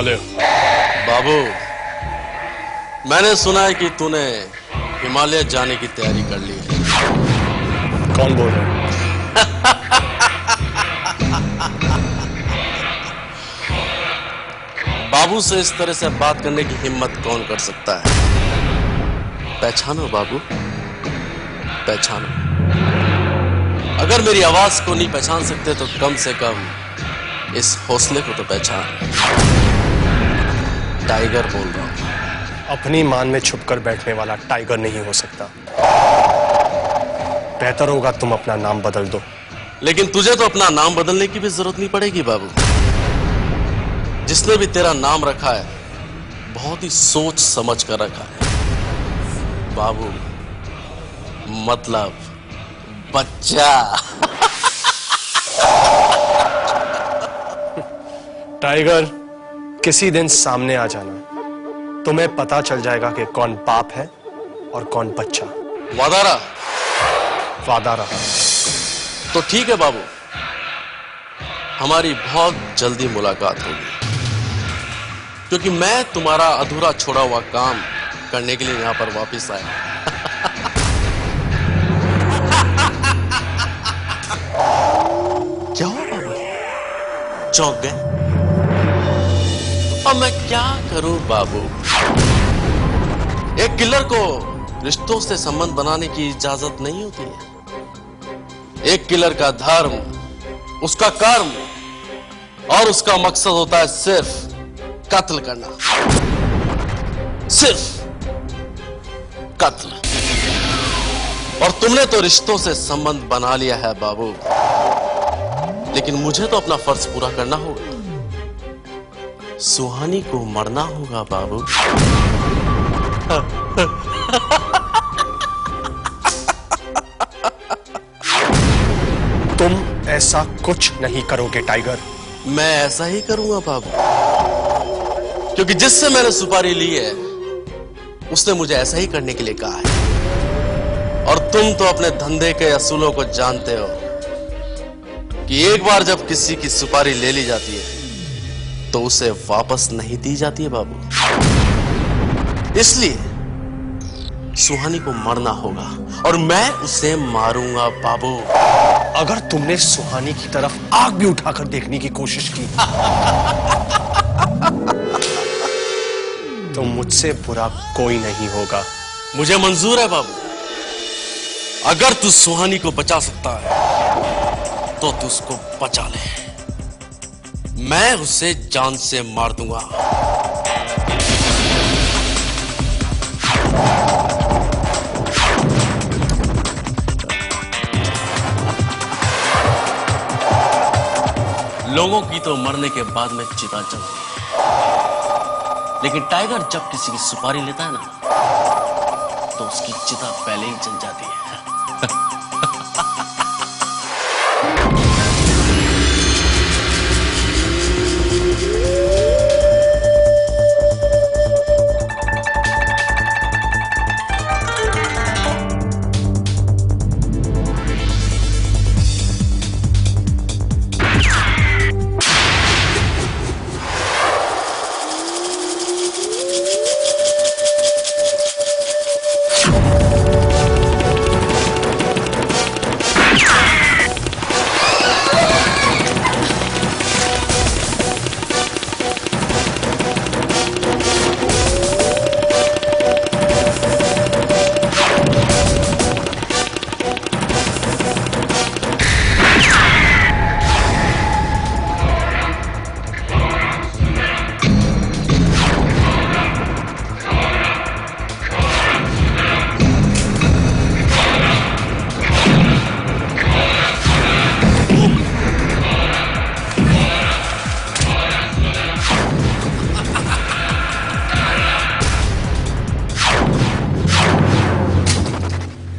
Hello बाबू, मैंने सुना है कि तूने हिमालय जाने की तैयारी कर ली है। कौन बोल रहा है? बाबू से इस तरह से बात करने की हिम्मत कौन कर सकता है? पहचानो बाबू, पहचानो। अगर मेरी आवाज को नहीं पहचान सकते तो कम से कम इस हौसले को तो पहचान। टाइगर बोल रहा हूं। अपनी मान में छुपकर बैठने वाला टाइगर नहीं हो सकता। बेहतर होगा तुम अपना नाम बदल दो। लेकिन तुझे तो अपना नाम बदलने की भी जरूरत नहीं पड़ेगी बाबू। जिसने भी तेरा नाम रखा है बहुत ही सोच समझ कर रखा है बाबू, मतलब बच्चा। टाइगर, किसी दिन सामने आ जाना, तुम्हें पता चल जाएगा कि कौन बाप है और कौन बच्चा। वादा रहा? वादा रहा। तो ठीक है बाबू, हमारी बहुत जल्दी मुलाकात होगी, क्योंकि मैं तुम्हारा अधूरा छोड़ा हुआ काम करने के लिए यहां पर वापस आया। क्या हुआ बाबू, चौंक गए? अब मैं क्या करूं बाबू? एक किलर को रिश्तों से संबंध बनाने की इजाजत नहीं होती है। एक किलर का धर्म, उसका कर्म और उसका मकसद होता है सिर्फ कत्ल करना, सिर्फ कत्ल। और तुमने तो रिश्तों से संबंध बना लिया है बाबू, लेकिन मुझे तो अपना फर्ज पूरा करना होगा। सुहानी को मरना होगा बाबू। तुम ऐसा कुछ नहीं करोगे टाइगर। मैं ऐसा ही करूंगा बाबू, क्योंकि जिससे मैंने सुपारी ली है उसने मुझे ऐसा ही करने के लिए कहा है। और तुम तो अपने धंधे के असूलों को जानते हो कि एक बार जब किसी की सुपारी ले ली जाती है तो उसे वापस नहीं दी जाती है बाबू। इसलिए सुहानी को मरना होगा और मैं उसे मारूंगा बाबू। अगर तुमने सुहानी की तरफ आग भी उठाकर देखने की कोशिश की तो मुझसे बुरा कोई नहीं होगा। मुझे मंजूर है बाबू। अगर तू सुहानी को बचा सकता है तो तू उसको बचा ले। मैं उसे जान से मार दूंगा। लोगों की तो मरने के बाद में चिता जलती है, लेकिन टाइगर जब किसी की सुपारी लेता है ना तो उसकी चिता पहले ही जल जाती है।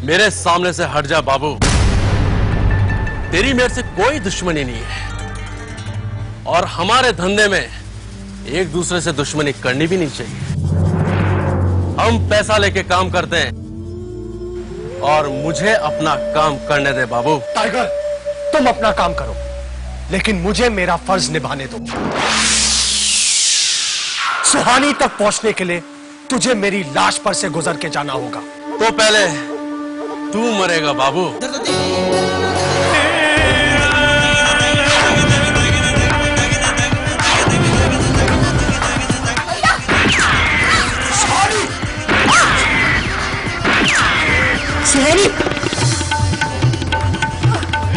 मेरे सामने से हट जा बाबू। तेरी मेरे से कोई दुश्मनी नहीं है और हमारे धंधे में एक दूसरे से दुश्मनी करनी भी नहीं चाहिए। हम पैसा लेके काम करते हैं और मुझे अपना काम करने दे बाबू। टाइगर, तुम अपना काम करो, लेकिन मुझे मेरा फर्ज निभाने दो। सुहानी तक पहुंचने के लिए तुझे मेरी लाश पर से गुजर के जाना होगा। तो पहले तू मरेगा बाबू। सुहानी,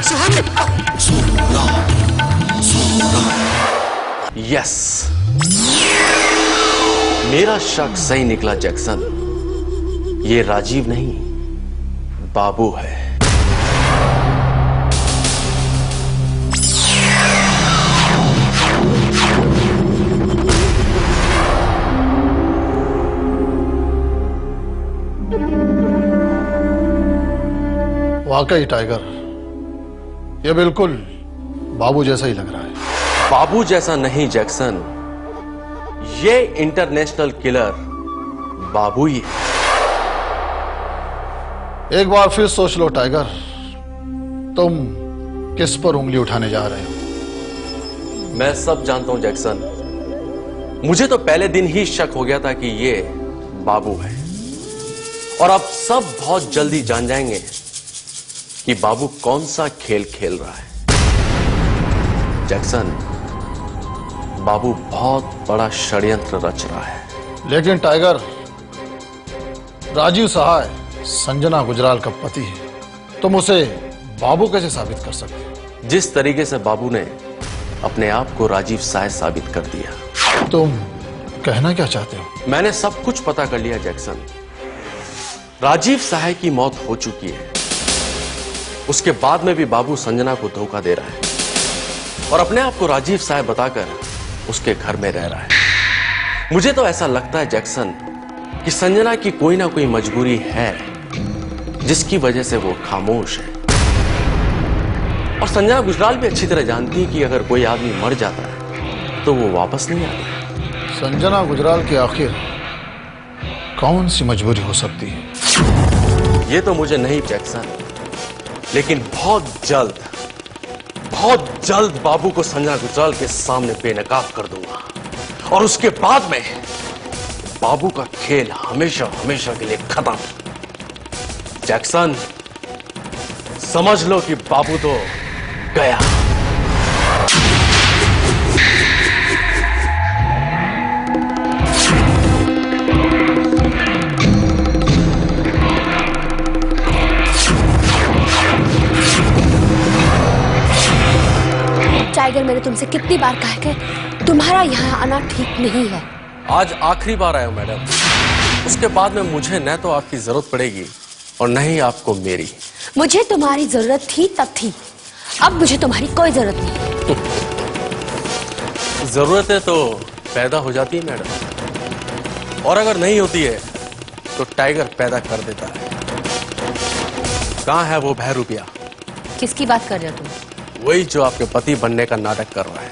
सुहानी, यस, मेरा शक सही निकला जैक्सन। ये राजीव नहीं, बाबू है। वाकई टाइगर, ये बिल्कुल बाबू जैसा ही लग रहा है। बाबू जैसा नहीं जैक्सन, ये इंटरनेशनल किलर बाबू ही है। एक बार फिर सोच लो टाइगर, तुम किस पर उंगली उठाने जा रहे हो? मैं सब जानता हूं जैक्सन। मुझे तो पहले दिन ही शक हो गया था कि ये बाबू है, और अब सब बहुत जल्दी जान जाएंगे कि बाबू कौन सा खेल खेल रहा है। जैक्सन, बाबू बहुत बड़ा षड्यंत्र रच रहा है। लेकिन टाइगर, राजीव सहाय संजना गुजराल का पति है, तुम उसे बाबू कैसे साबित कर सकते हो? जिस तरीके से बाबू ने अपने आप को राजीव सहाय साबित कर दिया। तुम कहना क्या चाहते हो? मैंने सब कुछ पता कर लिया जैक्सन। राजीव सहाय की मौत हो चुकी है, उसके बाद में भी बाबू संजना को धोखा दे रहा है और अपने आप को राजीव सहाय बताकर उसके घर में रह रहा है। मुझे तो ऐसा लगता है जैक्सन कि संजना की कोई ना कोई मजबूरी है जिसकी वजह से वो खामोश है। और संजना गुजराल भी अच्छी तरह जानती है कि अगर कोई आदमी मर जाता है तो वो वापस नहीं आता। संजना गुजराल की आखिर कौन सी मजबूरी हो सकती है? ये तो मुझे नहीं जैक्सन, लेकिन बहुत जल्द बाबू को संजना गुजराल के सामने बेनकाब कर दूंगा, और उसके बाद में बाबू का खेल हमेशा हमेशा के लिए खत्म। जैक्सन, समझ लो कि बाबू तो गया। टाइगर, मैंने तुमसे कितनी बार कहा है कि तुम्हारा यहाँ आना ठीक नहीं है। आज आखिरी बार आया हूं मैडम। उसके बाद में मुझे न तो आपकी जरूरत पड़ेगी और न ही आपको मेरी। मुझे तुम्हारी जरूरत थी तब थी, अब मुझे तुम्हारी कोई जरूरत नहीं। जरूरतें तो पैदा हो जाती है मैडम, और अगर नहीं होती है तो टाइगर पैदा कर देता है। कहां है वो भय रुपया? किसकी बात कर रहे हो तुम? वही जो आपके पति बनने का नाटक कर रहा है।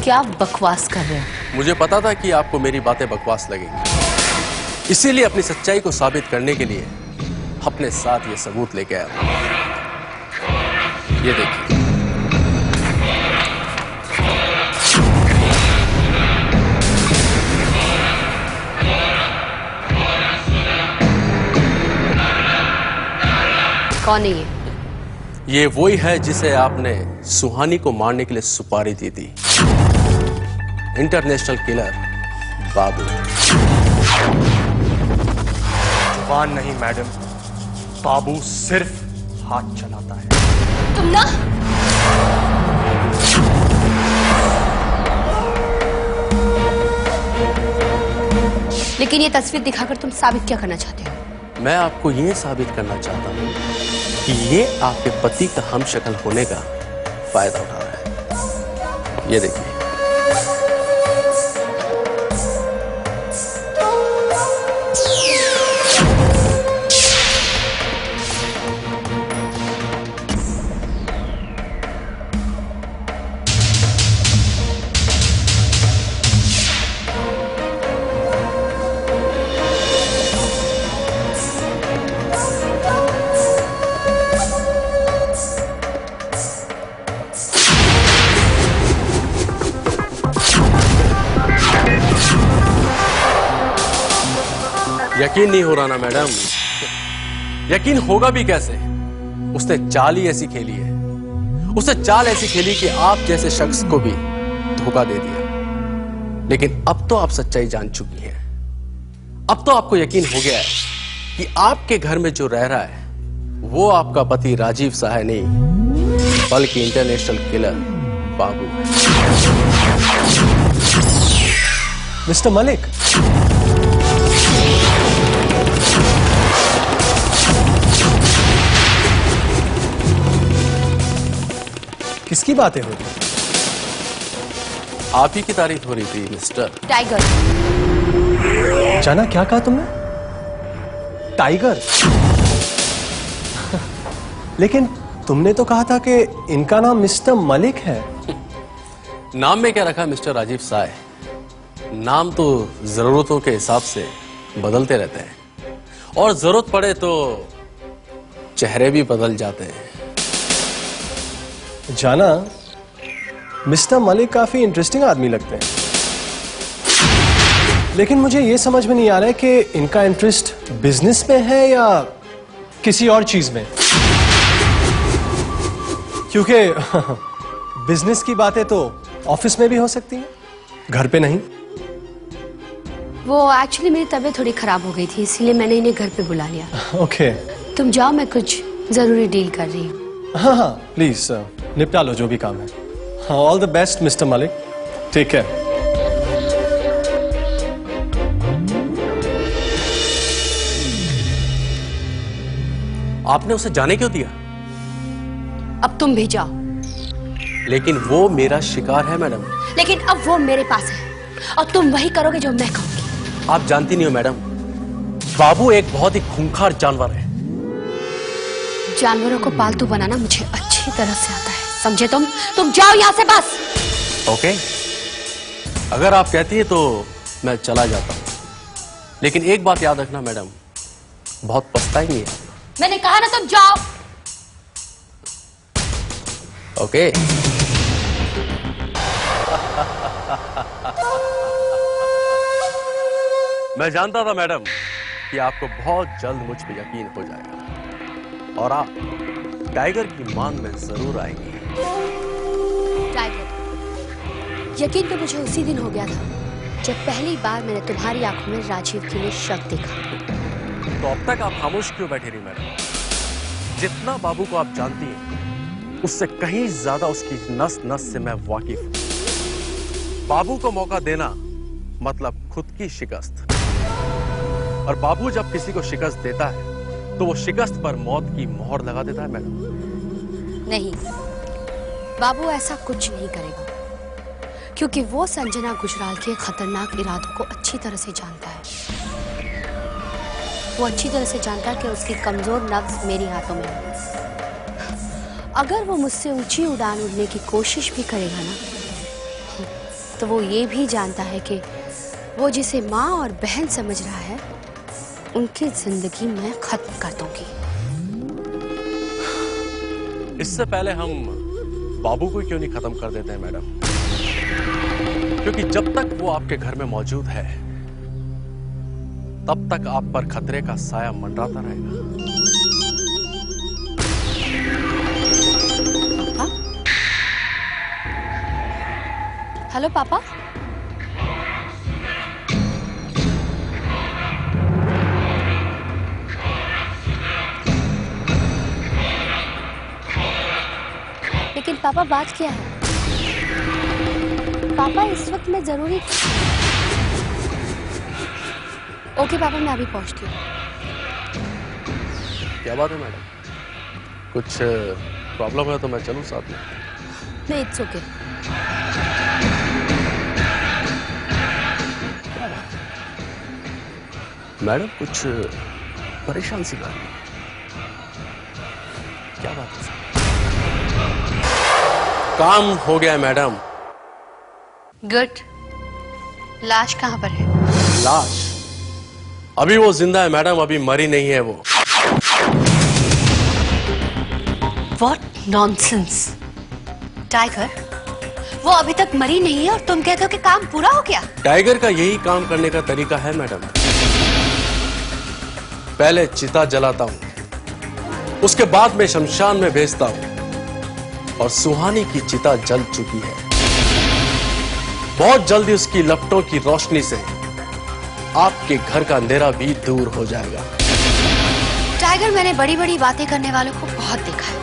क्या बकवास कर रहे हो? मुझे पता था कि आपको मेरी बातें बकवास लगेंगी, इसीलिए अपनी सच्चाई को साबित करने के लिए अपने साथ ये सबूत लेके आया हूं। ये देखिए। कौन है ये? ये वही है जिसे आपने सुहानी को मारने के लिए सुपारी दी थी। इंटरनेशनल किलर बाबू। जुबान नहीं मैडम, बाबू सिर्फ हाथ चलाता है। तुम ना, लेकिन ये तस्वीर दिखाकर तुम साबित क्या करना चाहते हो? मैं आपको ये साबित करना चाहता हूं कि ये आपके पति का हमशक्ल होने का फायदा उठा रहा है। ये देखिए। यकीन नहीं हो रहा ना मैडम? यकीन होगा भी कैसे? उसने चाल ही ऐसी खेली है, उसने चाल ऐसी खेली कि आप जैसे शख्स को भी धोखा दे दिया। लेकिन अब तो आप सच्चाई जान चुकी हैं। अब तो आपको यकीन हो गया है कि आपके घर में जो रह रहा है वो आपका पति राजीव साह नहीं, बल्कि इंटरनेशनल किलर बाबू है। मिस्टर मलिक, किसकी बातें हो रही? आप ही की तारीफ हो रही थी मिस्टर। टाइगर, जाना क्या कहा तुमने? टाइगर? लेकिन तुमने तो कहा था कि इनका नाम मिस्टर मलिक है। नाम में क्या रखा मिस्टर राजीव साह? नाम तो जरूरतों के हिसाब से बदलते रहते हैं और जरूरत पड़े तो चेहरे भी बदल जाते हैं। जाना, मिस्टर मलिक काफी इंटरेस्टिंग आदमी लगते हैं, लेकिन मुझे यह समझ में नहीं आ रहा है कि इनका इंटरेस्ट बिजनेस में है या किसी और चीज में, क्योंकि बिजनेस की बातें तो ऑफिस में भी हो सकती हैं, घर पे नहीं। वो एक्चुअली मेरी तबीयत थोड़ी खराब हो गई थी, इसीलिए मैंने इन्हें घर पे बुला लिया। ओके, तुम जाओ, मैं कुछ जरूरी डील कर रही हूँ। हाँ हाँ, प्लीज निपटा लो जो भी काम है। All the best mister Malik, take care. आपने उसे जाने क्यों दिया? अब तुम भी जाओ। लेकिन वो मेरा शिकार है मैडम। लेकिन अब वो मेरे पास है और तुम वही करोगे जो मैं कहूंगी। आप जानती नहीं हो मैडम, बाबू एक बहुत ही खूंखार जानवर है। जानवरों को पालतू बनाना मुझे अच्छी तरह से आता है, समझे? तुम जाओ यहाँ से बस। ओके, अगर आप कहती है तो मैं चला जाता हूं, लेकिन एक बात याद रखना मैडम, बहुत पछताएंगी। मैंने कहा ना, तुम जाओ। ओके। मैं जानता था मैडम कि आपको बहुत जल्द मुझ पे यकीन हो जाएगा और आप टाइगर की मांग में जरूर आएंगी। टाइगर, यकीन तो मुझे उसी दिन हो गया था जब पहली बार मैंने तुम्हारी आंखों में राजीव के लिए शक देखा। तो अब तक आप खामोश क्यों बैठे रही मैडम? जितना बाबू को आप जानती हैं उससे कहीं ज्यादा उसकी नस नस से मैं वाकिफ हूं। बाबू को मौका देना मतलब खुद की शिकस्त, और बाबू जब किसी को शिकस्त देता है तो वो शिकस्त पर मौत की मोहर लगा देता है मैडम। नहीं, बाबू ऐसा कुछ नहीं करेगा, क्योंकि वो संजना गुजराल के खतरनाक इरादों को अच्छी तरह से जानता है। वो अच्छी तरह से जानता है कि उसकी कमजोर नब्ज मेरी हाथों में है। अगर वो मुझसे ऊंची उड़ान उड़ने की कोशिश भी करेगा ना, तो वो ये भी जानता है कि वो जिसे माँ और बहन समझ रहा है, उनकी जिंदगी मैं खत्म कर दूंगी। इससे पहले हम बाबू को क्यों नहीं खत्म कर देते हैं मैडम? क्योंकि जब तक वो आपके घर में मौजूद है तब तक आप पर खतरे का साया मंडराता रहेगा। पापा? हेलो पापा? लेकिन पापा बात क्या है? पापा इस वक्त मैं जरूरी। ओके पापा, मैं अभी पहुंचती हूँ। क्या बात है मैडम? कुछ प्रॉब्लम है तो मैं चलूं साथ में? नहीं, इट्स ओके। मैडम कुछ परेशान सी बात? क्या बात है? काम हो गया मैडम। गुड। लाश कहाँ पर है? लाश अभी वो जिंदा है मैडम, अभी मरी नहीं है वो। What nonsense! टाइगर, वो अभी तक मरी नहीं है और तुम कहते हो कि काम पूरा हो गया? टाइगर का यही काम करने का तरीका है मैडम। पहले चिता जलाता हूं, उसके बाद में शमशान में भेजता हूं। और सुहानी की चिता जल चुकी है। बहुत जल्दी उसकी लपटों की रोशनी से आपके घर का अंधेरा भी दूर हो जाएगा। टाइगर, मैंने बड़ी बड़ी बातें करने वालों को बहुत देखा है।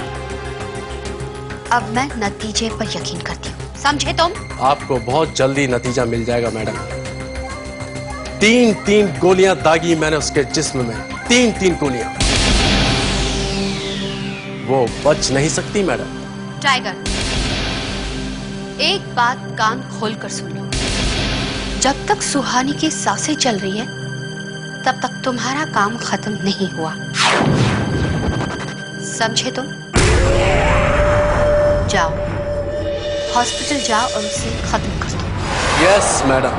अब मैं नतीजे पर यकीन करती हूँ, समझे तुम? आपको बहुत जल्दी नतीजा मिल जाएगा मैडम। 3-3 गोलियां दागी मैंने उसके जिस्म में, 3-3 गोलियां। वो बच नहीं सकती मैडम। टाइगर, एक बात कान खोलकर सुन लो। जब तक सुहानी की सांसें चल रही है, तब तक तुम्हारा काम खत्म नहीं हुआ, समझे तुम? जाओ, हॉस्पिटल जाओ और उसे खत्म कर दो। Yes madam.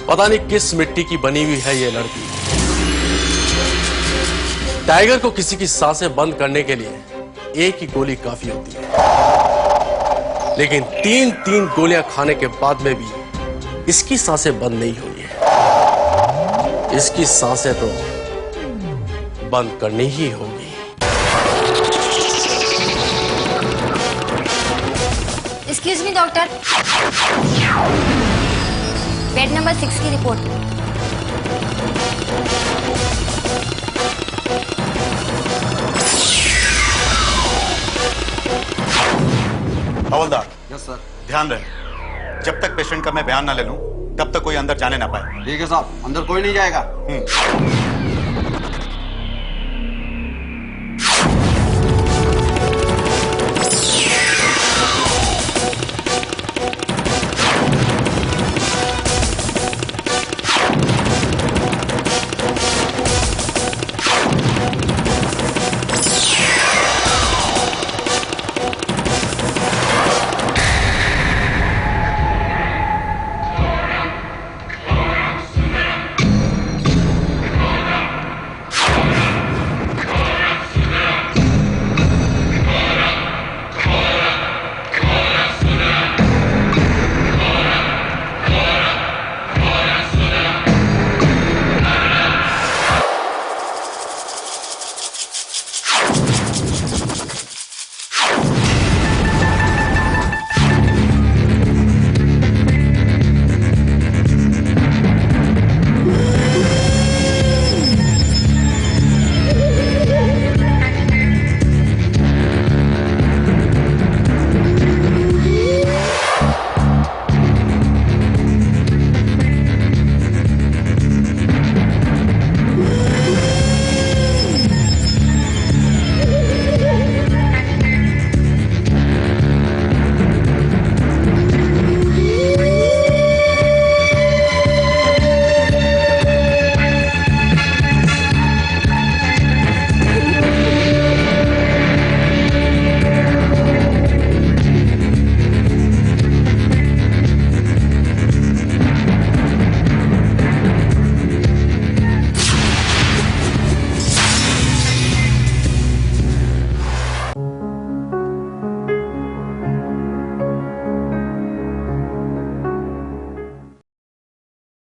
पता नहीं किस मिट्टी की बनी हुई है ये लड़की। टाइगर को किसी की सांसें बंद करने के लिए एक ही गोली काफी होती है, लेकिन 3-3 गोलियां खाने के बाद में भी इसकी सांसें बंद नहीं हुई है। इसकी सांसें तो बंद करनी ही होगी। Excuse me doctor, bed number 6 की रिपोर्ट। हवलदार। Yes sir. ध्यान रहे, जब तक पेशेंट का मैं बयान ना ले लूं, तब तक कोई अंदर जाने ना पाए। ठीक है साहब, अंदर कोई नहीं जाएगा।